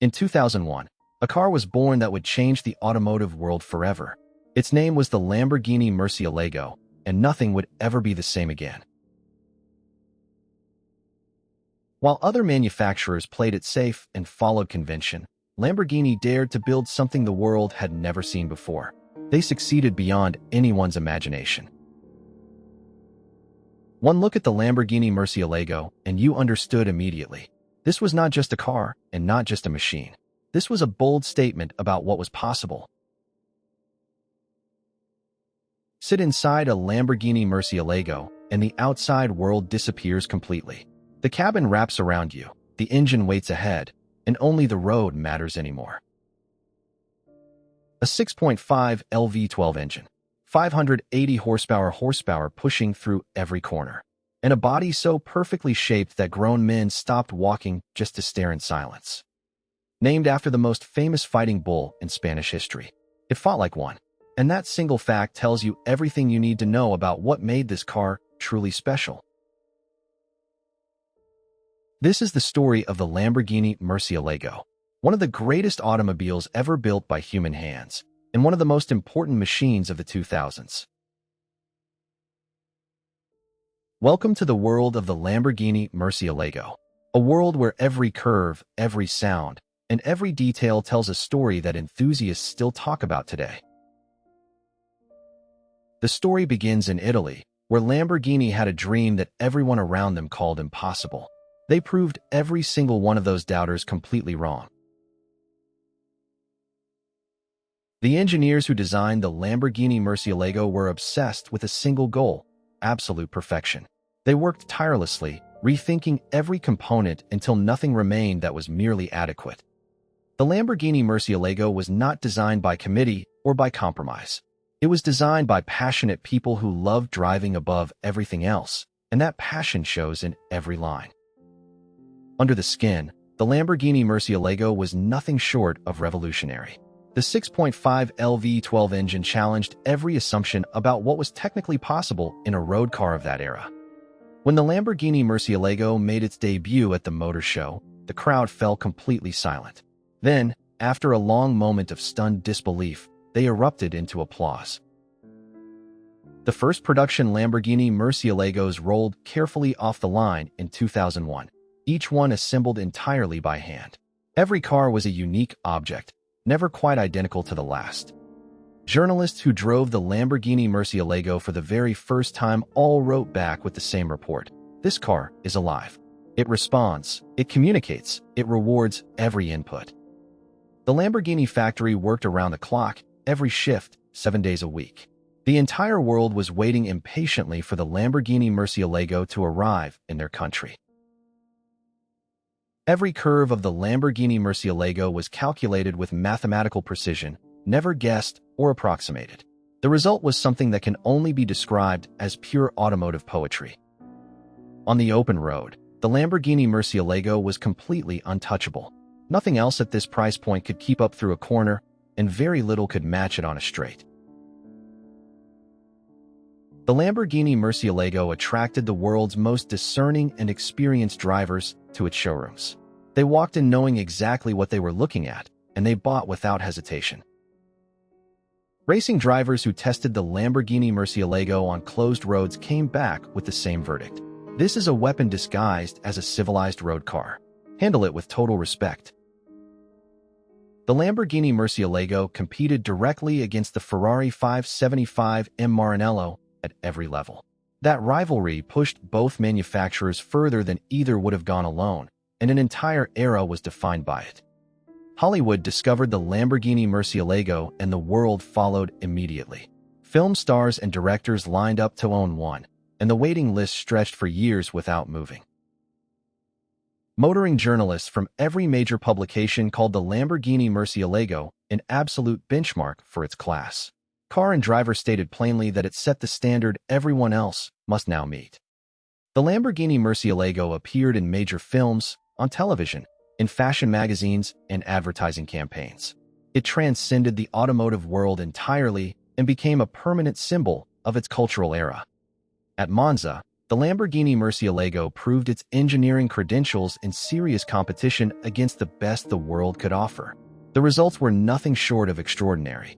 In 2001, a car was born that would change the automotive world forever. Its name was the Lamborghini Murcielago, and nothing would ever be the same again. While other manufacturers played it safe and followed convention, Lamborghini dared to build something the world had never seen before. They succeeded beyond anyone's imagination. One look at the Lamborghini Murcielago, and you understood immediately. This was not just a car and not just a machine. This was a bold statement about what was possible. Sit inside a Lamborghini Murcielago, and the outside world disappears completely. The cabin wraps around you, the engine waits ahead, and only the road matters anymore. A 6.5 L V12 engine, 580 horsepower pushing through every corner, and a body so perfectly shaped that grown men stopped walking just to stare in silence. Named after the most famous fighting bull in Spanish history, it fought like one, and that single fact tells you everything you need to know about what made this car truly special. This is the story of the Lamborghini Murcielago, one of the greatest automobiles ever built by human hands, and one of the most important machines of the 2000s. Welcome to the world of the Lamborghini Murcielago, a world where every curve, every sound, and every detail tells a story that enthusiasts still talk about today. The story begins in Italy, where Lamborghini had a dream that everyone around them called impossible. They proved every single one of those doubters completely wrong. The engineers who designed the Lamborghini Murcielago were obsessed with a single goal: absolute perfection. They worked tirelessly, rethinking every component until nothing remained that was merely adequate. The Lamborghini Murcielago was not designed by committee or by compromise. It was designed by passionate people who loved driving above everything else, and that passion shows in every line. Under the skin, the Lamborghini Murcielago was nothing short of revolutionary. The 6.5 L V12 engine challenged every assumption about what was technically possible in a road car of that era. When the Lamborghini Murcielago made its debut at the Motor Show, the crowd fell completely silent. Then, after a long moment of stunned disbelief, they erupted into applause. The first production Lamborghini Murcielagos rolled carefully off the line in 2001, each one assembled entirely by hand. Every car was a unique object, never quite identical to the last. Journalists who drove the Lamborghini Murcielago for the very first time all wrote back with the same report: "This car is alive. It responds, it communicates, it rewards every input." The Lamborghini factory worked around the clock, every shift, 7 days a week. The entire world was waiting impatiently for the Lamborghini Murcielago to arrive in their country. Every curve of the Lamborghini Murcielago was calculated with mathematical precision, never guessed or approximated. The result was something that can only be described as pure automotive poetry. On the open road, the Lamborghini Murcielago was completely untouchable. Nothing else at this price point could keep up through a corner, and very little could match it on a straight. The Lamborghini Murcielago attracted the world's most discerning and experienced drivers to its showrooms. They walked in knowing exactly what they were looking at, and they bought without hesitation. Racing drivers who tested the Lamborghini Murcielago on closed roads came back with the same verdict: "This is a weapon disguised as a civilized road car. Handle it with total respect." The Lamborghini Murcielago competed directly against the Ferrari 575 Maranello at every level. That rivalry pushed both manufacturers further than either would have gone alone, and an entire era was defined by it. Hollywood discovered the Lamborghini Murcielago, and the world followed immediately. Film stars and directors lined up to own one, and the waiting list stretched for years without moving. Motoring journalists from every major publication called the Lamborghini Murcielago an absolute benchmark for its class. Car and driver stated plainly that it set the standard everyone else must now meet. The Lamborghini Murcielago appeared in major films, on television, in fashion magazines, and advertising campaigns. It transcended the automotive world entirely and became a permanent symbol of its cultural era. At Monza, the Lamborghini Murcielago proved its engineering credentials in serious competition against the best the world could offer. The results were nothing short of extraordinary.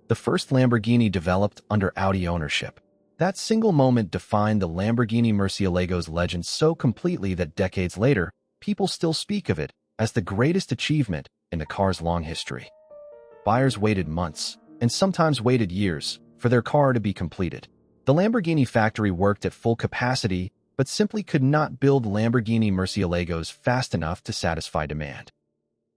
The first Lamborghini developed under Audi ownership. That single moment defined the Lamborghini Murcielago's legend so completely that decades later, people still speak of it as the greatest achievement in the car's long history. Buyers waited months, and sometimes waited years, for their car to be completed. The Lamborghini factory worked at full capacity, but simply could not build Lamborghini Murcielagos fast enough to satisfy demand.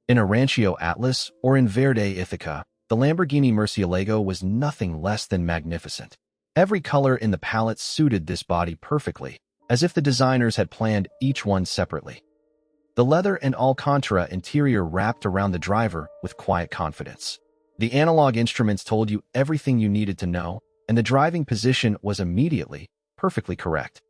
In a Rancho Atlas or in Verde Ithaca, the Lamborghini Murcielago was nothing less than magnificent. Every color in the palette suited this body perfectly, as if the designers had planned each one separately. The leather and Alcantara interior wrapped around the driver with quiet confidence. The analog instruments told you everything you needed to know, and the driving position was immediately, perfectly correct.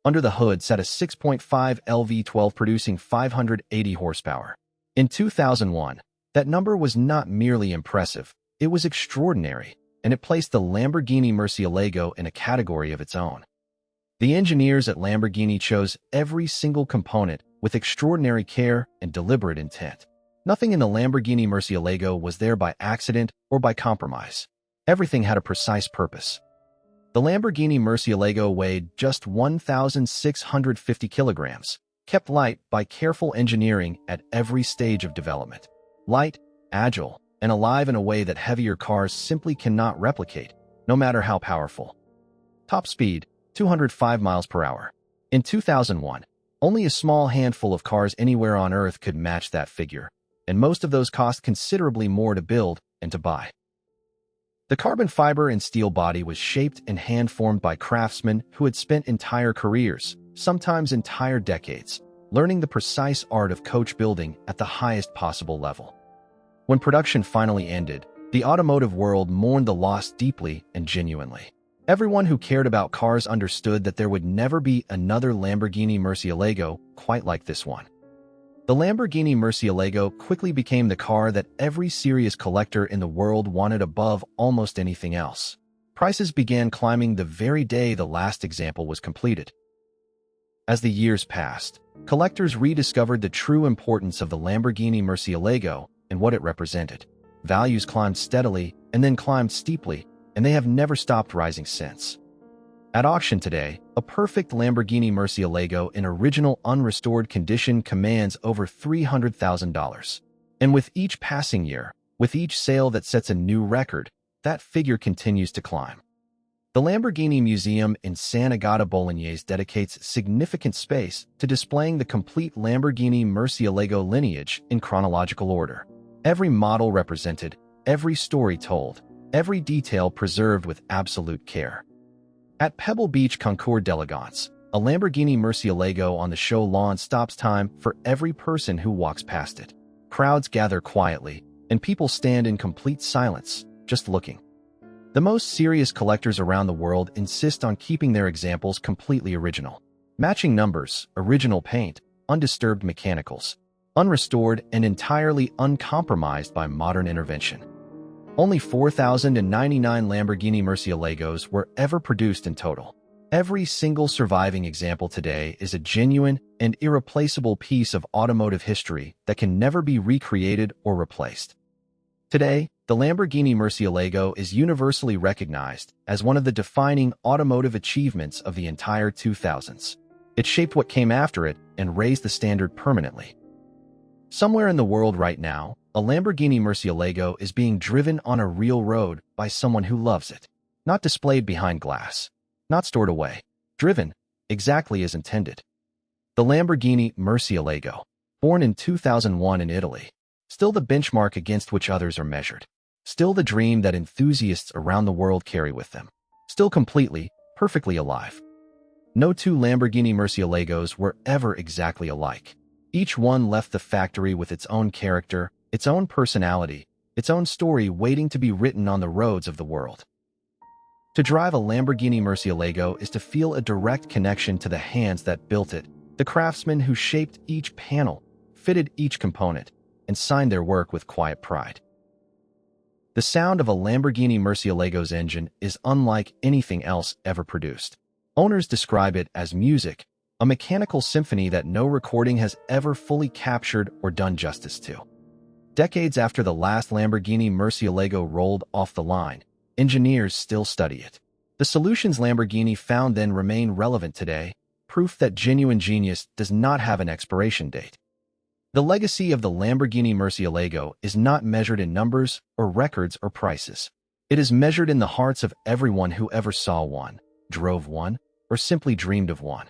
Under the hood sat a 6.5 LV12 producing 580 horsepower. In 2001, that number was not merely impressive, it was extraordinary, and it placed the Lamborghini Murcielago in a category of its own. The engineers at Lamborghini chose every single component with extraordinary care and deliberate intent. Nothing in the Lamborghini Murcielago was there by accident or by compromise. Everything had a precise purpose. The Lamborghini Murcielago weighed just 1,650 kilograms, kept light by careful engineering at every stage of development. Light, agile, and alive in a way that heavier cars simply cannot replicate, no matter how powerful. Top speed, 205 miles per hour. In 2001, only a small handful of cars anywhere on Earth could match that figure, and most of those cost considerably more to build and to buy. The carbon fiber and steel body was shaped and hand-formed by craftsmen who had spent entire careers, sometimes entire decades, learning the precise art of coach building at the highest possible level. When production finally ended, the automotive world mourned the loss deeply and genuinely. Everyone who cared about cars understood that there would never be another Lamborghini Murcielago quite like this one. The Lamborghini Murcielago quickly became the car that every serious collector in the world wanted above almost anything else. Prices began climbing the very day the last example was completed. As the years passed, collectors rediscovered the true importance of the Lamborghini Murcielago and what it represented. Values climbed steadily and then climbed steeply, and they have never stopped rising since. At auction today, a perfect Lamborghini Murcielago in original unrestored condition commands over $300,000. And with each passing year, with each sale that sets a new record, that figure continues to climb. The Lamborghini Museum in San Agata Bolognese dedicates significant space to displaying the complete Lamborghini Murcielago lineage in chronological order. Every model represented, every story told, every detail preserved with absolute care. At Pebble Beach Concours d'Elegance, a Lamborghini Murcielago on the show lawn stops time for every person who walks past it. Crowds gather quietly, and people stand in complete silence, just looking. The most serious collectors around the world insist on keeping their examples completely original. Matching numbers, original paint, undisturbed mechanicals, unrestored and entirely uncompromised by modern intervention. Only 4,099 Lamborghini Murcielagos were ever produced in total. Every single surviving example today is a genuine and irreplaceable piece of automotive history that can never be recreated or replaced. Today, the Lamborghini Murcielago is universally recognized as one of the defining automotive achievements of the entire 2000s. It shaped what came after it and raised the standard permanently. Somewhere in the world right now, a Lamborghini Murcielago is being driven on a real road by someone who loves it. Not displayed behind glass. Not stored away. Driven, exactly as intended. The Lamborghini Murcielago, born in 2001 in Italy. Still the benchmark against which others are measured. Still the dream that enthusiasts around the world carry with them. Still completely, perfectly alive. No two Lamborghini Murcielagos were ever exactly alike. Each one left the factory with its own character, its own personality, its own story waiting to be written on the roads of the world. To drive a Lamborghini Murcielago is to feel a direct connection to the hands that built it, the craftsmen who shaped each panel, fitted each component, and signed their work with quiet pride. The sound of a Lamborghini Murcielago's engine is unlike anything else ever produced. Owners describe it as music, a mechanical symphony that no recording has ever fully captured or done justice to. Decades after the last Lamborghini Murcielago rolled off the line, engineers still study it. The solutions Lamborghini found then remain relevant today, proof that genuine genius does not have an expiration date. The legacy of the Lamborghini Murcielago is not measured in numbers or records or prices. It is measured in the hearts of everyone who ever saw one, drove one, or simply dreamed of one.